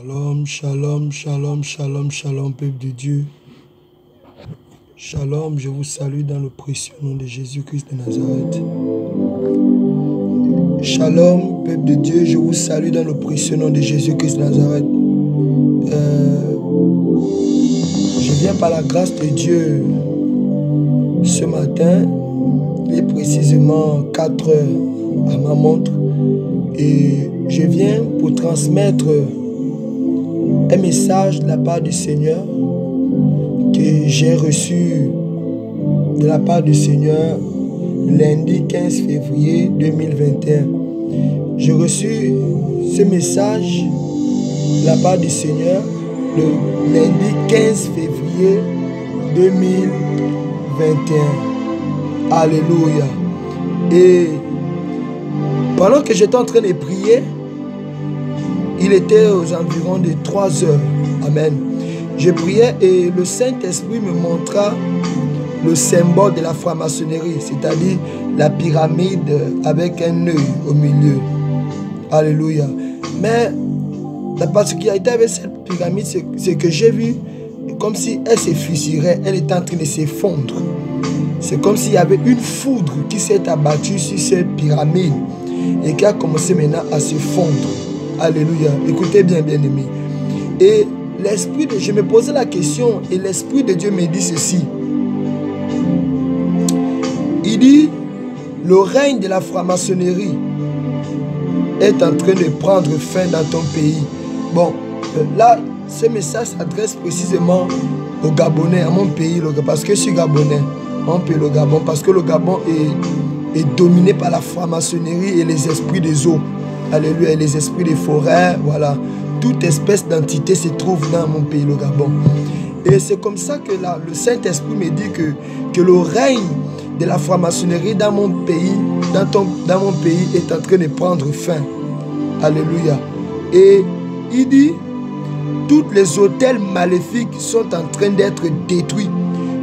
Shalom, shalom, shalom, shalom, shalom, peuple de Dieu. Shalom, je vous salue dans le précieux nom de Jésus-Christ de Nazareth. Shalom, peuple de Dieu, je vous salue dans le précieux nom de Jésus-Christ de Nazareth. Je viens par la grâce de Dieu ce matin, il est précisément 4 heures à ma montre, et je viens pour transmettre un message de la part du Seigneur que j'ai reçu de la part du Seigneur lundi 15 février 2021. J'ai reçu ce message de la part du Seigneur le lundi 15 février 2021. Alléluia. Et pendant que j'étais en train de prier, il était aux environs de 3 heures. Amen. Je priais et le Saint-Esprit me montra le symbole de la franc-maçonnerie, c'est-à-dire la pyramide avec un œil au milieu. Alléluia. Mais la particularité avec cette pyramide, c'est que j'ai vu comme si elle se fusirait, elle était en train de s'effondrer. C'est comme s'il y avait une foudre qui s'est abattue sur cette pyramide et qui a commencé maintenant à se fondre. Alléluia. Écoutez bien, bien-aimés. Et l'esprit de... Je me posais la question et l'Esprit de Dieu me dit ceci. Il dit, le règne de la franc-maçonnerie est en train de prendre fin dans ton pays. Bon, là, ce message s'adresse précisément aux Gabonais, à mon pays, parce que je suis Gabonais. Mon pays, le Gabon, parce que le Gabon est dominé par la franc-maçonnerie et les esprits des eaux. Alléluia, les esprits des forêts, voilà. Toute espèce d'entité se trouve dans mon pays, le Gabon. Et c'est comme ça que là, le Saint-Esprit me dit que le règne de la franc-maçonnerie dans mon pays, dans mon pays est en train de prendre fin. Alléluia. Et il dit, tous les hôtels maléfiques sont en train d'être détruits.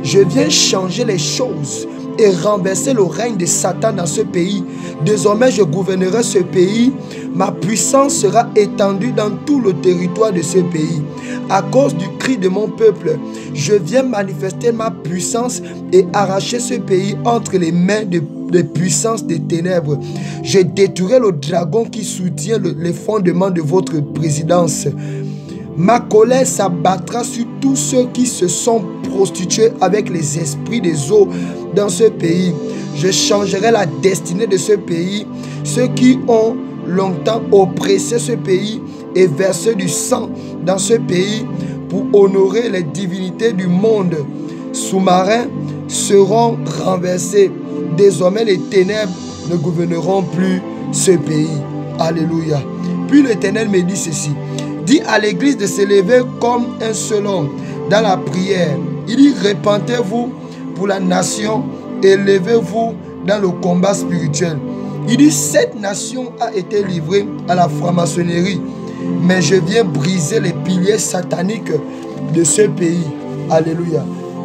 Je viens changer les choses et renverser le règne de Satan dans ce pays. Désormais, je gouvernerai ce pays. Ma puissance sera étendue dans tout le territoire de ce pays. À cause du cri de mon peuple, je viens manifester ma puissance et arracher ce pays entre les mains de puissance des ténèbres. Je détruirai le dragon qui soutient les fondements de votre présidence. Ma colère s'abattra sur tous ceux qui se sont prostitués avec les esprits des eaux dans ce pays. Je changerai la destinée de ce pays. Ceux qui ont longtemps oppressé ce pays et versé du sang dans ce pays pour honorer les divinités du monde sous-marin seront renversés. Désormais, les ténèbres ne gouverneront plus ce pays. Alléluia. Puis l'Éternel me dit ceci. Dit à l'église de se lever comme un seul homme dans la prière. Il dit, repentez-vous pour la nation et levez-vous dans le combat spirituel. Il dit, cette nation a été livrée à la franc-maçonnerie, mais je viens briser les piliers sataniques de ce pays. Alléluia.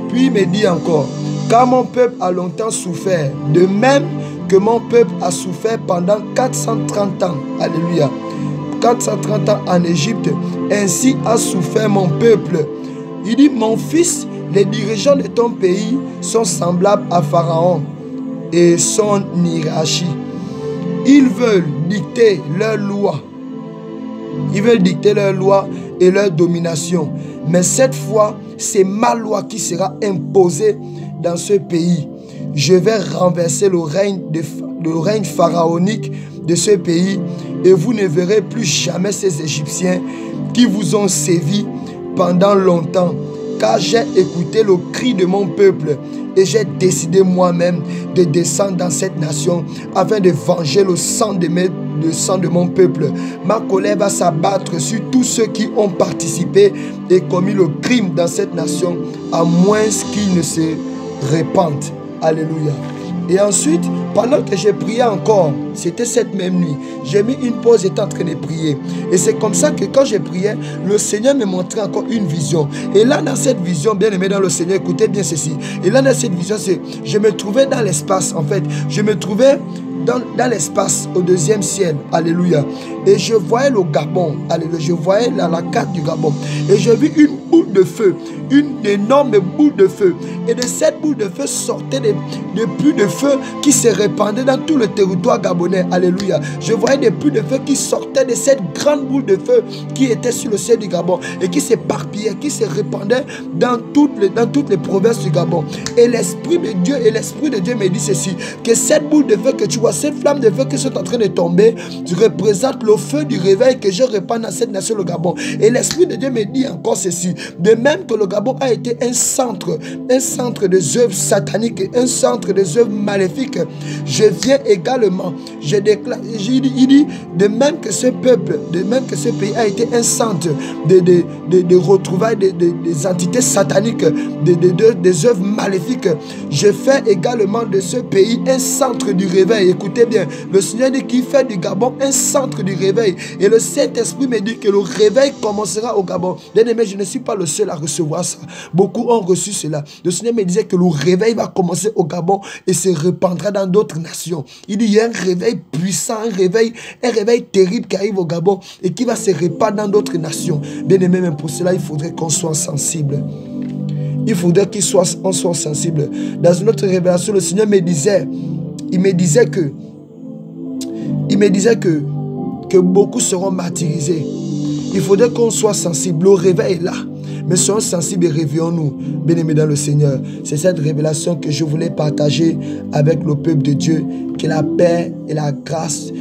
Puis il me dit encore, car mon peuple a longtemps souffert, de même que mon peuple a souffert pendant 430 ans. Alléluia. 430 ans en Égypte, ainsi a souffert mon peuple. Il dit, mon fils, les dirigeants de ton pays sont semblables à Pharaon et son hiérarchie. Ils veulent dicter leurs lois. Ils veulent dicter leurs lois et leur domination. Mais cette fois, c'est ma loi qui sera imposée dans ce pays. Je vais renverser le règne pharaonique de ce pays et vous ne verrez plus jamais ces Égyptiens qui vous ont sévi pendant longtemps. Car j'ai écouté le cri de mon peuple et j'ai décidé moi-même de descendre dans cette nation afin de venger le sang de mon peuple. Ma colère va s'abattre sur tous ceux qui ont participé et commis le crime dans cette nation, à moins qu'ils ne se répandent. Alléluia. Et ensuite, pendant que j'ai prié encore, c'était cette même nuit, j'ai mis une pause, j'étais en train de prier. Et c'est comme ça que quand j'ai prié, le Seigneur me montrait encore une vision. Et là, dans cette vision, bien aimé dans le Seigneur, écoutez bien ceci. Et là, dans cette vision, je me trouvais dans l'espace, en fait. Je me trouvais dans l'espace, au deuxième ciel. Alléluia. Et je voyais le Gabon. Alléluia. Je voyais la carte du Gabon. Et j'ai vu une boule de feu. Une énorme boule de feu. Et de cette boule de feu sortaient des pluies de feu qui se répandaient dans tout le territoire gabonais. Alléluia. Je voyais des pluies de feu qui sortaient de cette grande boule de feu qui était sur le ciel du Gabon et qui s'éparpillaient, qui se répandaient dans toutes les provinces du Gabon. Et l'Esprit de Dieu me dit ceci, que cette boule de feu que tu vois, cette flamme de feu qui sont en train de tomber, représente le feu du réveil que je répands dans cette nation, le Gabon. Et l'Esprit de Dieu me dit encore ceci, de même que le Gabon a été un centre des œuvres sataniques, un centre des œuvres maléfiques, je viens également, je déclare, il dit, de même que ce peuple, de même que ce pays a été un centre de retrouvailles des entités sataniques, des œuvres maléfiques, je fais également de ce pays un centre du réveil. Écoutez bien, le Seigneur dit qu'il fait du Gabon un centre du réveil. Et le Saint-Esprit me dit que le réveil commencera au Gabon. Bien aimé, je ne suis pas le seul à recevoir ça. Beaucoup ont reçu cela. Le Seigneur me disait que le réveil va commencer au Gabon et se répandra dans d'autres nations. Il dit, il y a un réveil puissant, un réveil terrible qui arrive au Gabon et qui va se répandre dans d'autres nations. Bien aimé, même pour cela, il faudrait qu'on soit sensible. Il faudrait qu'on soit sensible. Dans une autre révélation, le Seigneur me disait, il me disait que beaucoup seront martyrisés. Il faudrait qu'on soit sensible. Le réveil est là. Mais soyons sensibles et réveillons-nous, bien-aimés dans le Seigneur. C'est cette révélation que je voulais partager avec le peuple de Dieu. Que la paix et la grâce